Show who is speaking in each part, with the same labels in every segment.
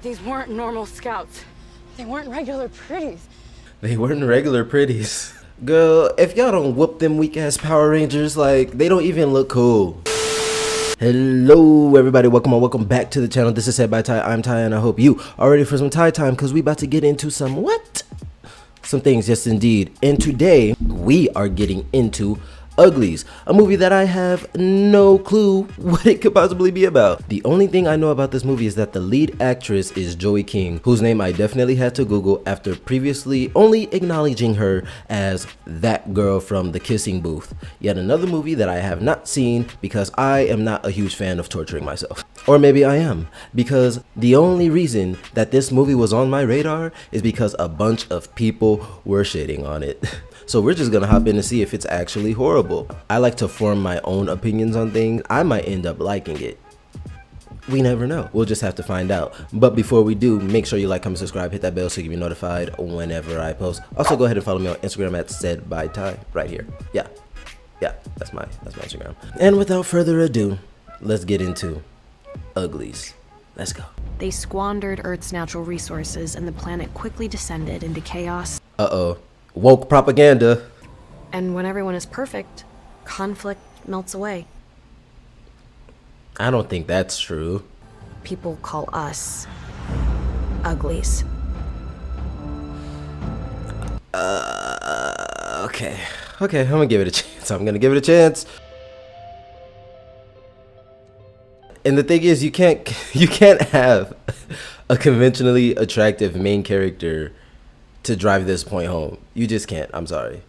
Speaker 1: These weren't normal scouts. They weren't regular pretties.
Speaker 2: They weren't regular pretties. Girl, if y'all don't whoop them weak ass Power Rangers, like, they don't even look cool. Hello everybody, welcome back to the channel. This is Said by Ty. I'm Ty and I hope you are ready for some Ty time, because we about to get into some some things, yes indeed. And today we are getting into Uglies, a movie that I have no clue what it could possibly be about. The only thing I know about this movie is that the lead actress is Joey King, whose name I definitely had to Google after previously only acknowledging her as that girl from The Kissing Booth. Yet another movie that I have not seen because I am not a huge fan of torturing myself. Or maybe I am, because the only reason that this movie was on my radar is because a bunch of people were shitting on it. So we're just gonna hop in to see if it's actually horrible. I like to form my own opinions on things. I might end up liking it. We never know. We'll just have to find out. But before we do, make sure you like, comment, subscribe, hit that bell so you can be notified whenever I post. Also, go ahead and follow me on Instagram at saidbyty right here. Yeah, that's my Instagram. And without further ado, let's get into Uglies. Let's go.
Speaker 3: They squandered Earth's natural resources and the planet quickly descended into chaos.
Speaker 2: Uh-oh. Woke propaganda.
Speaker 3: And when everyone is perfect, conflict melts away.
Speaker 2: I don't think that's true.
Speaker 3: People call us Uglies.
Speaker 2: Okay, I'm gonna give it a chance. And the thing is, you can't have a conventionally attractive main character to drive this point home. You just can't. I'm sorry.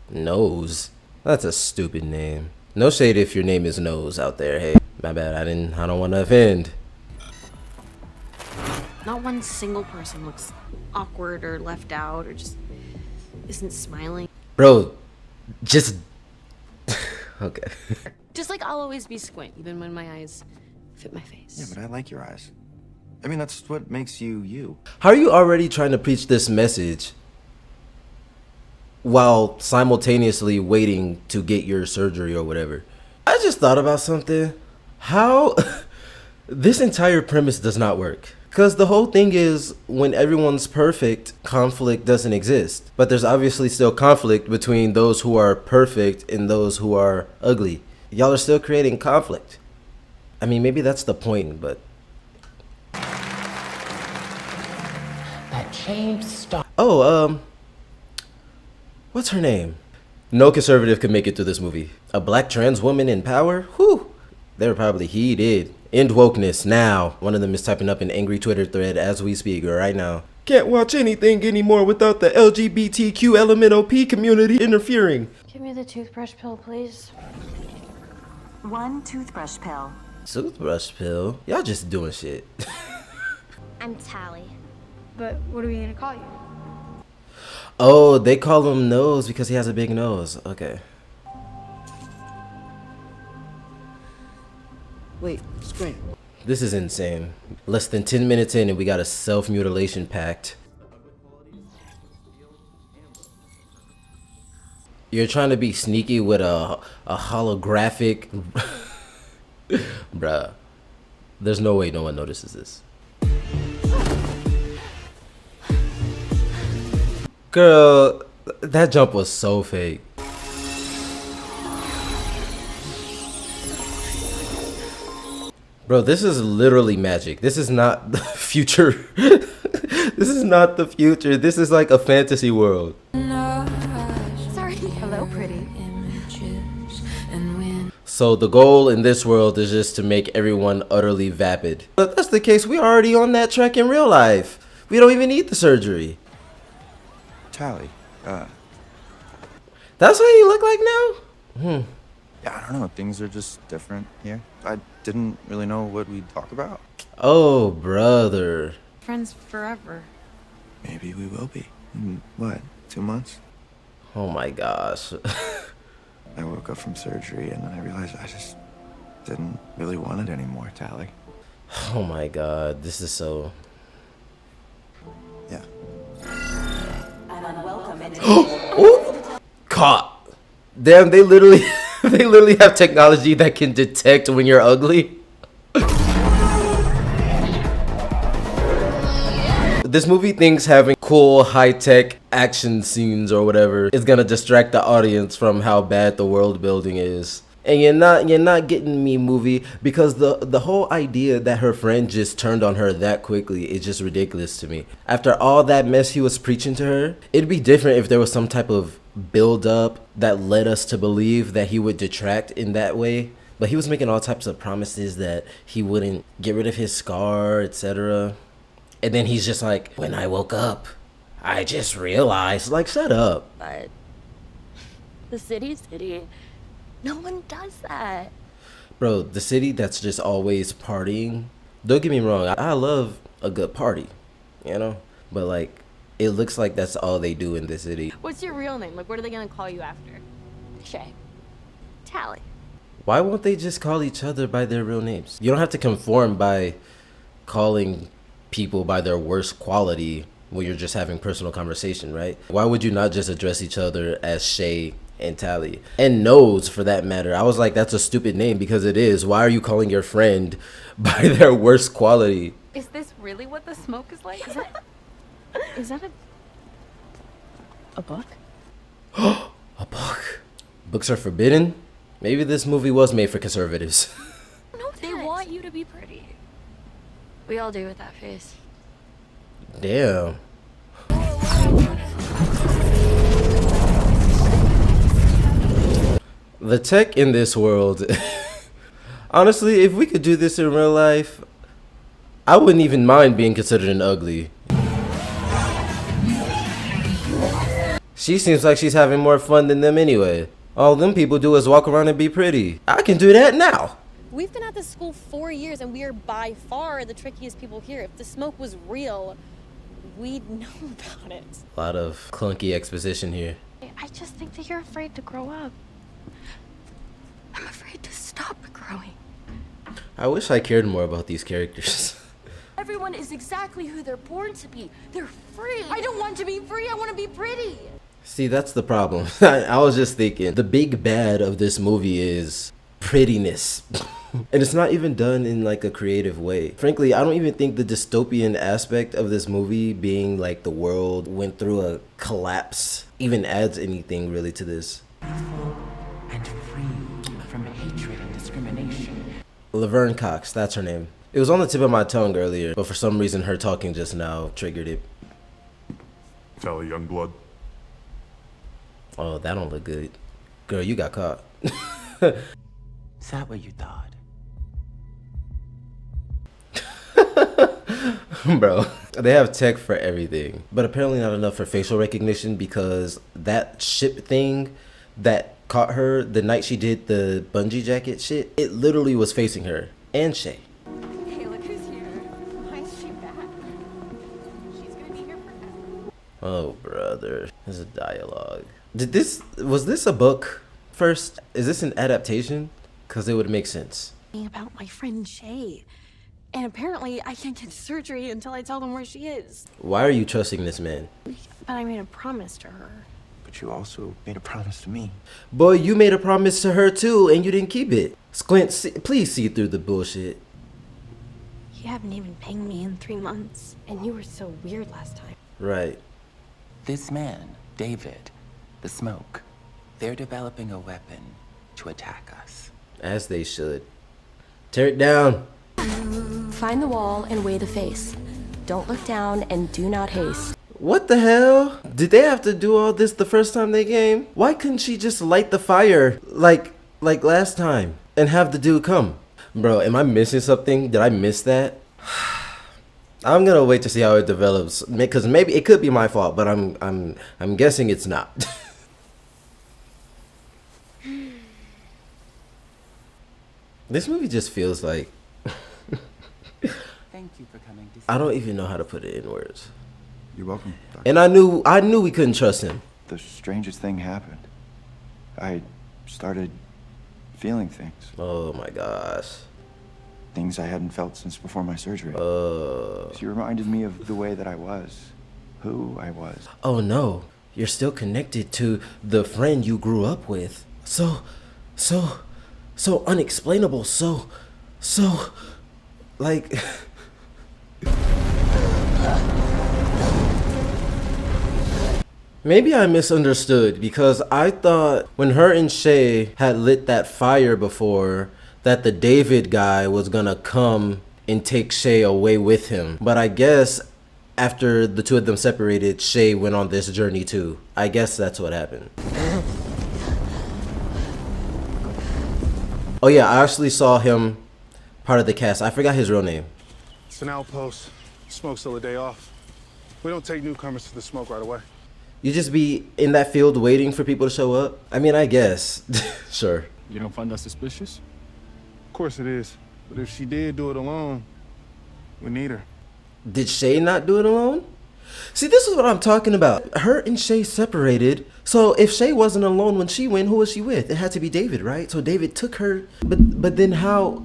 Speaker 2: Nose. That's a stupid name. No shade if your name is Nose out there. Hey, my bad. I don't want to offend.
Speaker 3: Not one single person looks awkward or left out or just isn't smiling.
Speaker 2: Bro, just okay.
Speaker 3: Just like I'll always be squint, even when my eyes fit my face.
Speaker 4: Yeah, but I like your eyes. I mean, that's what makes you, you.
Speaker 2: How are you already trying to preach this message while simultaneously waiting to get your surgery or whatever? I just thought about something. How this entire premise does not work. Because the whole thing is, when everyone's perfect, conflict doesn't exist. But there's obviously still conflict between those who are perfect and those who are ugly. Y'all are still creating conflict. I mean, maybe that's the point, but... Oh, what's her name? No conservative could make it through this movie. A black trans woman in power? Whew. They were probably heated. End wokeness now. One of them is typing up an angry Twitter thread as we speak right now. Can't watch anything anymore without the LGBTQ LMNOP community interfering.
Speaker 1: Give me the toothbrush pill, please.
Speaker 5: One toothbrush pill.
Speaker 2: Toothbrush pill? Y'all just doing shit.
Speaker 6: I'm Tally.
Speaker 1: But what are we gonna call you?
Speaker 2: Oh, they call him Nose because he has a big nose. Okay.
Speaker 7: Wait, Scream.
Speaker 2: This is insane. Less than 10 minutes in and we got a self-mutilation pact. You're trying to be sneaky with a holographic... Bruh. There's no way no one notices this. Girl, that jump was so fake. Bro, this is literally magic. This is not the future. This is not the future. This is like a fantasy world.
Speaker 5: Sorry. Hello, pretty.
Speaker 2: So the goal in this world is just to make everyone utterly vapid. If that's the case, we're already on that track in real life. We don't even need the surgery.
Speaker 4: Tally,
Speaker 2: That's what you look like now?
Speaker 4: yeah, I don't know. Things are just different here. I didn't really know what we'd talk about.
Speaker 2: Oh, brother.
Speaker 3: Friends forever.
Speaker 4: Maybe we will be. In, what, 2 months?
Speaker 2: Oh my gosh.
Speaker 4: I woke up from surgery and then I realized I just didn't really want it anymore, Tally.
Speaker 2: Oh my god. This is so...
Speaker 4: Yeah.
Speaker 5: An unwelcome
Speaker 2: Ooh, caught. Damn, they literally They literally have technology that can detect when you're ugly. This movie thinks having cool high-tech action scenes or whatever is gonna distract the audience from how bad the world building is. And you're not getting me, movie, because the whole idea that her friend just turned on her that quickly is just ridiculous to me. After all that mess he was preaching to her, it'd be different if there was some type of build up that led us to believe that he would detract in that way. But he was making all types of promises that he wouldn't get rid of his scar, etc. And then he's just like, when I woke up, I just realized. Like, shut up.
Speaker 3: But the city, no one does that.
Speaker 2: Bro, the city that's just always partying. Don't get me wrong, I love a good party, you know? But like, it looks like that's all they do in the city.
Speaker 3: What's your real name? Like, what are they gonna call you after?
Speaker 1: Shay.
Speaker 3: Tally.
Speaker 2: Why won't they just call each other by their real names? You don't have to conform by calling people by their worst quality when you're just having personal conversation, right? Why would you not just address each other as Shay and Tally? And Nose, for that matter. I was like, that's a stupid name, because it is. Why are you calling your friend by their worst quality?
Speaker 1: Is this really what the smoke is like?
Speaker 3: Is that a book?
Speaker 2: A book? Books are forbidden? Maybe this movie was made for conservatives.
Speaker 1: No, they want you to be pretty.
Speaker 3: We all do with that face.
Speaker 2: Damn. The tech in this world. Honestly, if we could do this in real life, I wouldn't even mind being considered an ugly. She seems like she's having more fun than them anyway. All them people do is walk around and be pretty. I can do that now.
Speaker 7: We've been at this school 4 years and we are by far the trickiest people here. If the smoke was real, we'd know about it.
Speaker 2: A lot of clunky exposition here.
Speaker 3: I just think that you're afraid to grow up. I'm afraid to stop growing.
Speaker 2: I wish I cared more about these characters.
Speaker 7: Everyone is exactly who they're born to be. They're free. I don't want to be free. I want to be pretty.
Speaker 2: See, that's the problem. I was just thinking, the big bad of this movie is prettiness. And it's not even done in like a creative way. Frankly, I don't even think the dystopian aspect of this movie, being like the world went through a collapse, even adds anything really to this.
Speaker 8: And free from hatred and discrimination.
Speaker 2: Laverne Cox, that's her name. It was on the tip of my tongue earlier, but for some reason her talking just now triggered it.
Speaker 9: Tally Youngblood.
Speaker 2: Oh, that don't look good. Girl, you got caught.
Speaker 8: Is that what you thought?
Speaker 2: Bro, they have tech for everything, but apparently not enough for facial recognition, because that ship thing that caught her the night she did the bungee jacket shit, it literally was facing her and Shay.
Speaker 1: Hey, look who's here. Why is she back? She's gonna be here forever.
Speaker 2: Oh, brother. This is a dialogue. Was this a book first? Is this an adaptation? Because it would make sense.
Speaker 3: About my friend Shay. And apparently I can't get surgery until I tell them where she is.
Speaker 2: Why are you trusting this man?
Speaker 3: But I made a promise to her.
Speaker 4: But you also made a promise to me.
Speaker 2: Boy, you made a promise to her too, and you didn't keep it. Squint, please see through the bullshit.
Speaker 3: You haven't even pinged me in 3 months.
Speaker 1: And you were so weird last time.
Speaker 2: Right.
Speaker 8: This man, David, the smoke, they're developing a weapon to attack us.
Speaker 2: As they should. Tear it down.
Speaker 5: Find the wall and weigh the face. Don't look down and do not haste.
Speaker 2: What the hell? Did they have to do all this the first time they came? Why couldn't she just light the fire like last time and have the dude come? Bro, am I missing something? Did I miss that? I'm gonna wait to see how it develops, because maybe it could be my fault, but I'm guessing it's not. This movie just feels like
Speaker 8: Thank you for coming to see
Speaker 2: I don't even know how to put it in words.
Speaker 4: You're welcome, Doctor.
Speaker 2: And I knew we couldn't trust him.
Speaker 4: The strangest thing happened. I started feeling things.
Speaker 2: Oh my gosh.
Speaker 4: Things I hadn't felt since before my surgery. She reminded me of the way that I was. Who I was.
Speaker 2: Oh no. You're still connected to the friend you grew up with. So so unexplainable, so like maybe I misunderstood, because I thought when her and Shay had lit that fire before, that the David guy was gonna come and take Shay away with him. But I guess after the two of them separated, Shay went on this journey too. I guess that's what happened. Oh yeah, I actually saw him part of the cast. I forgot his real name.
Speaker 10: It's an outpost. Smoke's still a day off. We don't take newcomers to the smoke right away.
Speaker 2: You just be in that field waiting for people to show up? I mean, I guess. Sure.
Speaker 10: You don't find that suspicious? Of course it is. But if she did do it alone, we need her.
Speaker 2: Did Shay not do it alone? See, this is what I'm talking about. Her and Shay separated. So if Shay wasn't alone when she went, who was she with? It had to be David, right? So David took her. But then how?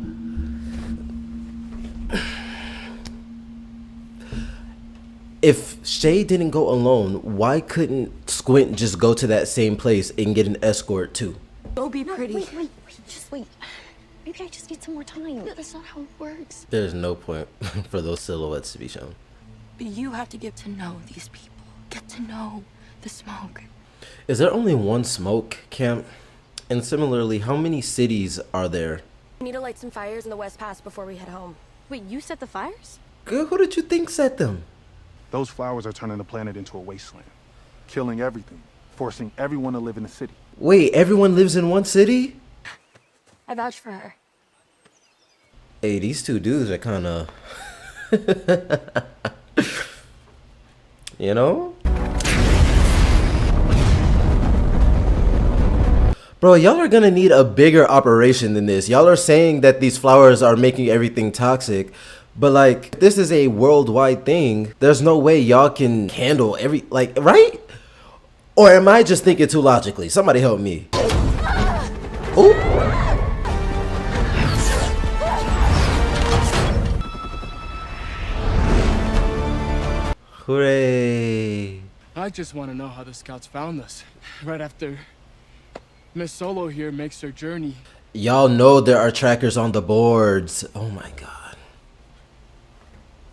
Speaker 2: If Shay didn't go alone, why couldn't Squint just go to that same place and get an escort too?
Speaker 3: Go be pretty.
Speaker 7: Wait, just wait. Maybe I just need some more time. No, that's not how it works.
Speaker 2: There's no point for those silhouettes to be shown.
Speaker 5: But you have to get to know these people. Get to know the smoke.
Speaker 2: Is there only one smoke camp? And similarly, how many cities are there?
Speaker 5: We need to light some fires in the West Pass before we head home.
Speaker 7: Wait, you set the fires?
Speaker 2: Girl, who did you think set them?
Speaker 10: Those flowers are turning the planet into a wasteland. Killing everything. Forcing everyone to live in the city.
Speaker 2: Wait, everyone lives in one city?
Speaker 5: I vouch for her.
Speaker 2: Hey, these two dudes are kind of... you know? Bro, y'all are gonna need a bigger operation than this. Y'all are saying that these flowers are making everything toxic, but like, this is a worldwide thing. There's no way y'all can handle every, like, right? Or am I just thinking too logically? Somebody help me. Ooh. Hooray.
Speaker 11: I just want to know how the scouts found us. Right after Miss Solo here makes her journey.
Speaker 2: Y'all know there are trackers on the boards. Oh my god.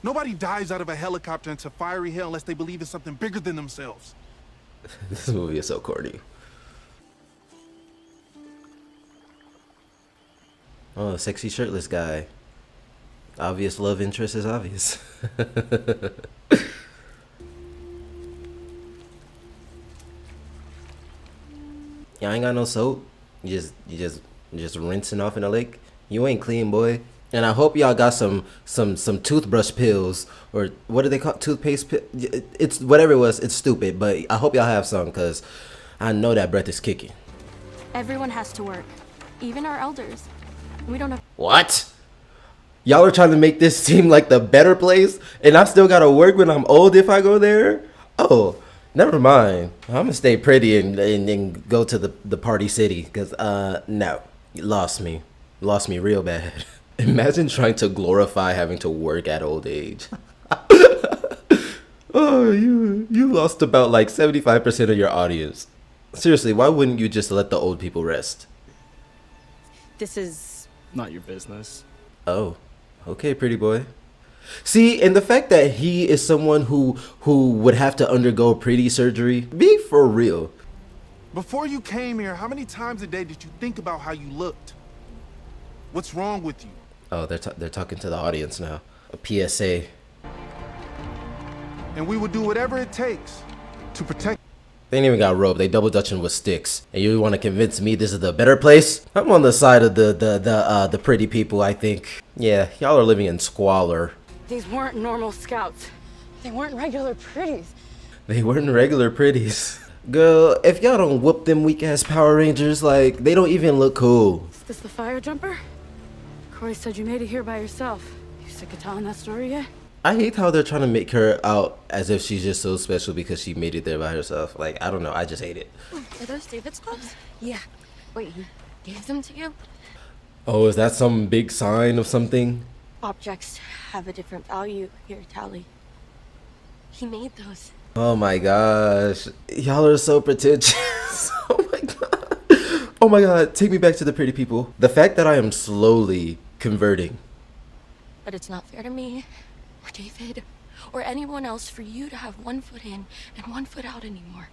Speaker 10: Nobody dives out of a helicopter into fiery hell unless they believe in something bigger than themselves.
Speaker 2: This movie is so corny. Oh, sexy shirtless guy. Obvious love interest is obvious. Y'all ain't got no soap. You just rinsing off in the lake. You ain't clean, boy. And I hope y'all got some toothbrush pills, or what do they call toothpaste pill? It's whatever it was. It's stupid, but I hope y'all have some, cause I know that breath is kicking.
Speaker 5: Everyone has to work, even our elders. We don't have.
Speaker 2: What? Y'all are trying to make this seem like the better place, and I still gotta work when I'm old if I go there? Oh, never mind. I'm gonna stay pretty and go to the party city, cause no, you lost me real bad. Imagine trying to glorify having to work at old age. Oh, you lost about like 75% of your audience. Seriously, why wouldn't you just let the old people rest?
Speaker 7: This is
Speaker 11: Not your business.
Speaker 2: Oh, okay, pretty boy. See, and the fact that he is someone who would have to undergo pretty surgery, be for real.
Speaker 10: Before you came here, how many times a day did you think about how you looked? What's wrong with you?
Speaker 2: Oh, they're talking to the audience now. A PSA.
Speaker 10: And we would do whatever it takes to protect.
Speaker 2: They ain't even got rope. They double dutching with sticks. And you want to convince me this is the better place? I'm on the side of the pretty people, I think. Yeah, y'all are living in squalor.
Speaker 3: These weren't normal scouts.
Speaker 7: They weren't regular pretties.
Speaker 2: They weren't regular pretties. Girl, if y'all don't whoop them weak ass Power Rangers, like, they don't even look cool.
Speaker 3: Is this the fire jumper? Corey said you made it here by yourself. You sick of telling that story yet?
Speaker 2: I hate how they're trying to make her out as if she's just so special because she made it there by herself. Like, I don't know. I just hate it.
Speaker 5: Are those David's gloves? Yeah. Wait, he gave them to you?
Speaker 2: Oh, is that some big sign of something?
Speaker 5: Objects have a different value here, Tally. He made those.
Speaker 2: Oh my gosh. Y'all are so pretentious. Oh my god. Oh my god, take me back to the pretty people. The fact that I am slowly converting.
Speaker 5: But it's not fair to me, or David, or anyone else for you to have one foot in and one foot out anymore.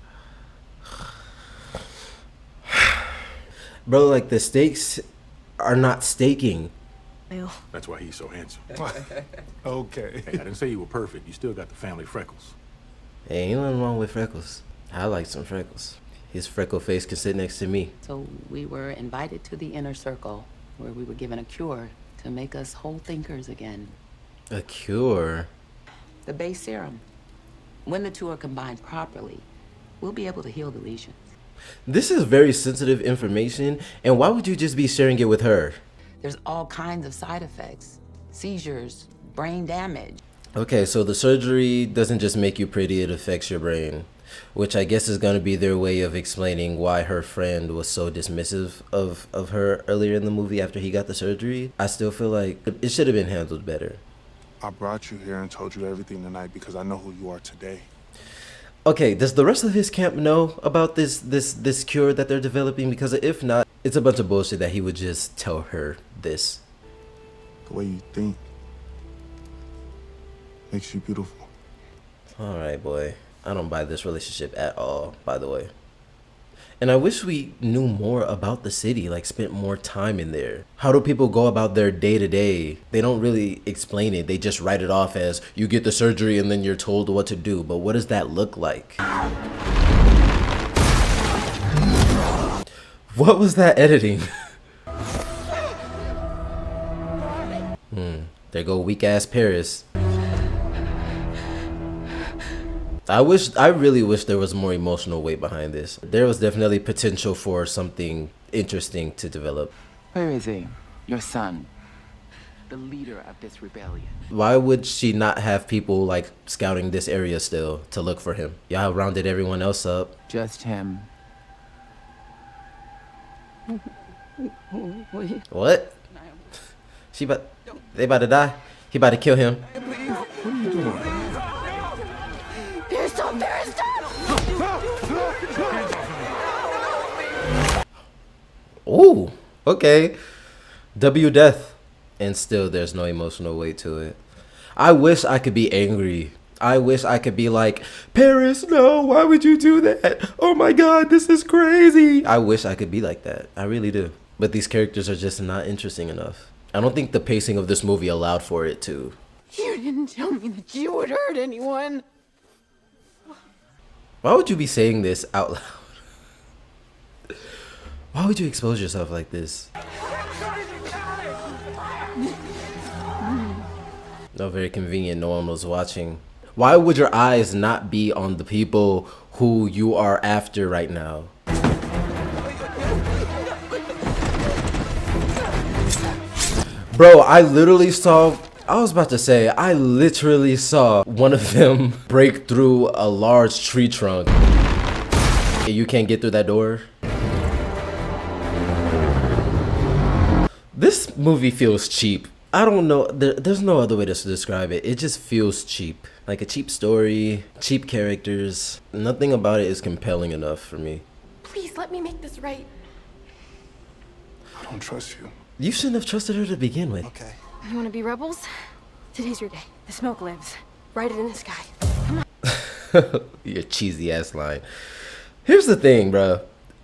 Speaker 2: Bro, like the stakes are not staking.
Speaker 9: That's why he's so handsome.
Speaker 10: Okay.
Speaker 9: Hey, I didn't say you were perfect. You still got the family freckles.
Speaker 2: Hey, ain't nothing wrong with freckles. I like some freckles. His freckle face can sit next to me.
Speaker 8: So we were invited to the inner circle, where we were given a cure to make us whole thinkers again.
Speaker 2: A cure?
Speaker 8: The base serum. When the two are combined properly, we'll be able to heal the lesions.
Speaker 2: This is very sensitive information, and why would you just be sharing it with her?
Speaker 8: There's all kinds of side effects. Seizures, brain damage.
Speaker 2: Okay, so the surgery doesn't just make you pretty, it affects your brain. Which I guess is going to be their way of explaining why her friend was so dismissive of her earlier in the movie after he got the surgery. I still feel like it should have been handled better.
Speaker 10: I brought you here and told you everything tonight because I know who you are today.
Speaker 2: Okay, does the rest of his camp know about this cure that they're developing? Because if not, it's a bunch of bullshit that he would just tell her this.
Speaker 10: The way you think makes you beautiful.
Speaker 2: All right, boy. I don't buy this relationship at all, by the way. And I wish we knew more about the city, like spent more time in there. How do people go about their day to day? They don't really explain it. They just write it off as you get the surgery and then you're told what to do. But what does that look like? What was that editing? There go weak ass Paris. I really wish there was more emotional weight behind this. There was definitely potential for something interesting to develop.
Speaker 8: Where is he? Your son. The leader of this rebellion.
Speaker 2: Why would she not have people like scouting this area still to look for him? Y'all rounded everyone else up.
Speaker 8: Just him.
Speaker 2: What? They about to die? He about to kill him. Ooh, okay. W death. And still there's no emotional weight to it. I wish I could be angry. I wish I could be like, Paris, no, why would you do that? Oh my god, this is crazy. I wish I could be like that. I really do. But these characters are just not interesting enough. I don't think the pacing of this movie allowed for it to.
Speaker 3: You didn't tell me that you would hurt anyone.
Speaker 2: Why would you be saying this out loud? Why would you expose yourself like this? No, very convenient. No one was watching. Why would your eyes not be on the people who you are after right now? Bro, I literally saw one of them break through a large tree trunk. You can't get through that door. This movie feels cheap. I don't know. There's no other way to describe it. It just feels cheap. Like a cheap story, cheap characters. Nothing about it is compelling enough for me.
Speaker 5: Please let me make this right.
Speaker 10: I don't trust you.
Speaker 2: You shouldn't have trusted her to begin with.
Speaker 10: Okay.
Speaker 5: You want to be rebels? Today's your day. The smoke lives. Write it in the sky. Come on.
Speaker 2: Your cheesy ass line. Here's the thing, bro.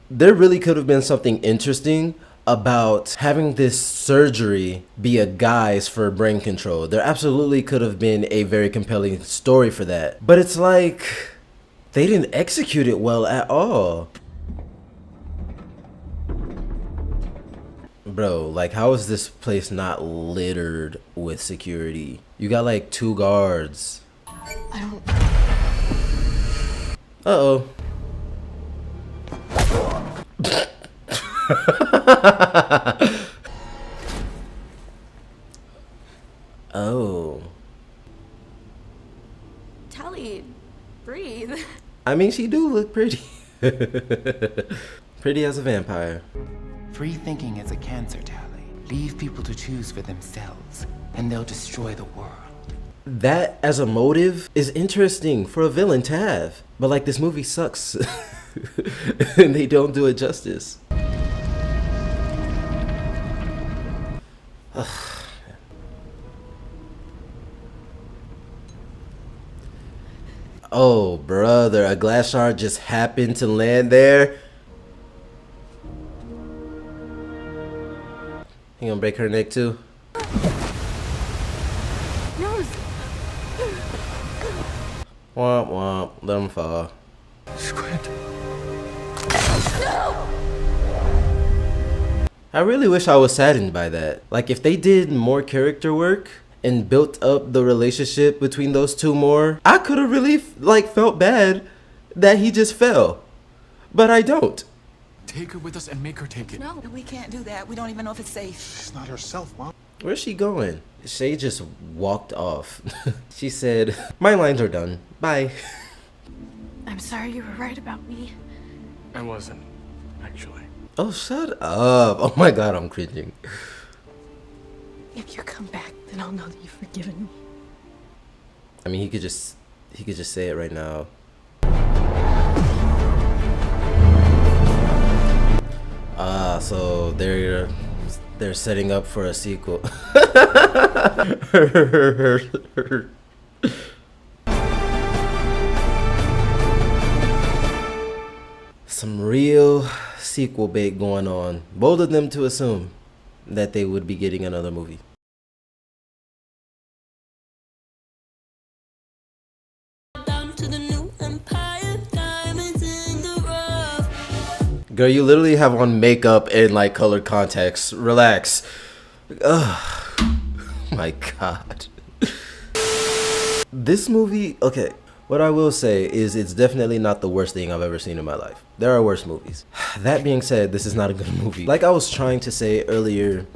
Speaker 2: There really could have been something interesting about having this surgery be a guise for brain control. There absolutely could have been a very compelling story for that. But it's like they didn't execute it well at all. Bro, like how is this place not littered with security? You got like 2 guards. Uh-oh. Oh.
Speaker 5: Tally, breathe.
Speaker 2: I mean, she do look pretty. Pretty as a vampire.
Speaker 8: Free thinking is a cancer, Tally. Leave people to choose for themselves, and they'll destroy the world.
Speaker 2: That as a motive is interesting for a villain to have. But like this movie sucks. And they don't do it justice. Oh, brother, a glass shard just happened to land there. He gonna break her neck too?
Speaker 5: No.
Speaker 2: Womp womp, let him fall.
Speaker 4: Squid.
Speaker 2: I really wish I was saddened by that. Like, if they did more character work and built up the relationship between those two more, I could have really like felt bad that he just fell. But I don't.
Speaker 11: Take her with us and make her take it.
Speaker 8: No, we can't do that. We don't even know if it's safe.
Speaker 10: She's not herself, Mom.
Speaker 2: Where's she going? Shay just walked off. She said, "My lines are done. Bye."
Speaker 5: I'm sorry you were right about me.
Speaker 11: I wasn't, actually.
Speaker 2: Oh, shut up. Oh my god, I'm cringing.
Speaker 5: If you come back, then I'll know that you've forgiven me.
Speaker 2: I mean, he could just say it right now. So they're setting up for a sequel. Some real sequel bait going on. Bold of them to assume that they would be getting another movie. Girl, you literally have on makeup and like colored contacts. Relax. Ugh. My god. This movie, okay, what I will say is it's definitely not the worst thing I've ever seen in my life. There are worse movies. That being said, this is not a good movie. Like I was trying to say earlier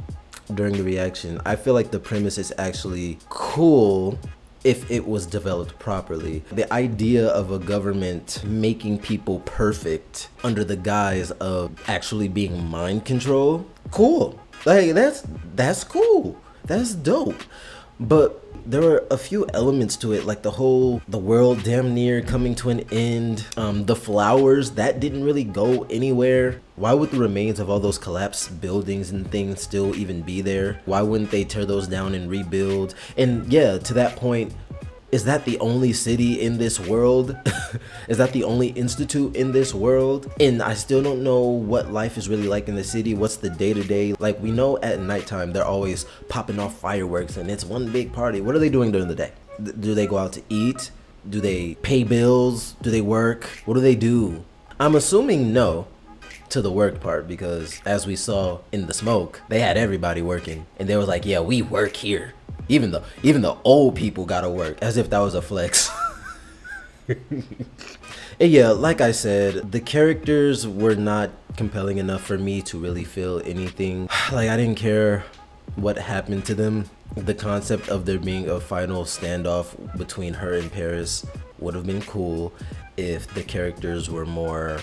Speaker 2: during the reaction, I feel like the premise is actually cool if it was developed properly. The idea of a government making people perfect under the guise of actually being mind control, cool. Like that's cool. That's dope. But there were a few elements to it, like the world damn near coming to an end. The flowers, that didn't really go anywhere. Why would the remains of all those collapsed buildings and things still even be there? Why wouldn't they tear those down and rebuild? And yeah, to that point, is that the only city in this world? Is that the only institute in this world? And I still don't know what life is really like in the city. What's the day-to-day? Like, we know at nighttime they're always popping off fireworks and it's one big party. What are they doing during the day? Do they go out to eat? Do they pay bills? Do they work? What do they do? I'm assuming no to the work part, because as we saw in The Smoke, they had everybody working and they was like, yeah, we work here. Even the old people gotta work, as if that was a flex. And yeah, like I said, the characters were not compelling enough for me to really feel anything. Like, I didn't care what happened to them. The concept of there being a final standoff between her and Paris would have been cool if the characters were more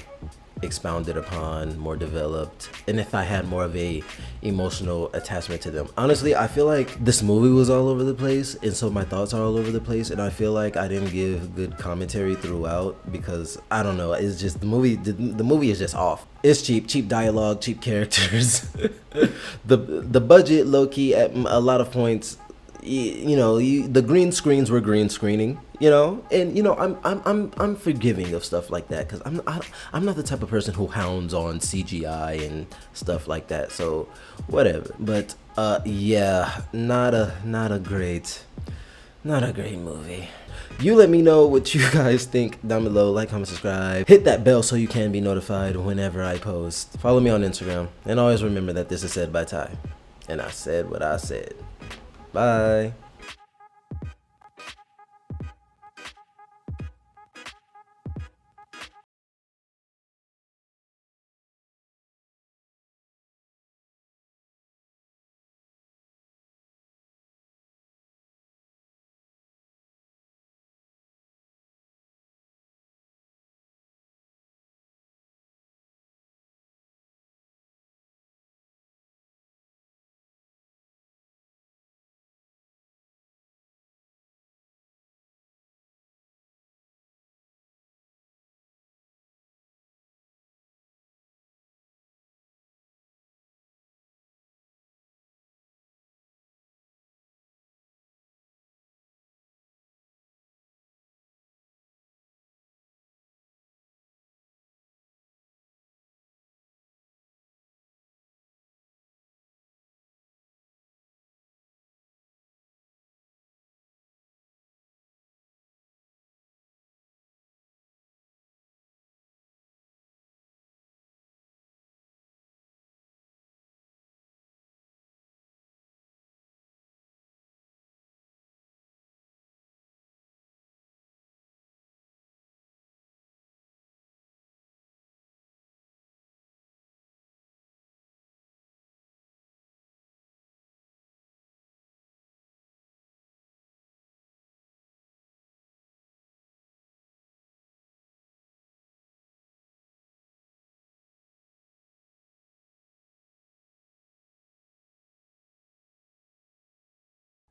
Speaker 2: expounded upon, more developed, and if I had more of a emotional attachment to them. Honestly, I feel like this movie was all over the place, and so my thoughts are all over the place, and I feel like I didn't give good commentary throughout because I don't know, it's just the movie is just off. It's cheap dialogue, cheap characters. the budget low-key at a lot of points, you know, the green screens were green screening, you know, and you know, I'm forgiving of stuff like that because I'm not the type of person who hounds on CGI and stuff like that, so whatever. But yeah, not a great movie. You let me know what you guys think down below. Like, comment, subscribe, hit that bell so you can be notified whenever I post. Follow me on Instagram, and always remember that this is said by Ty, and I said what I said. Bye.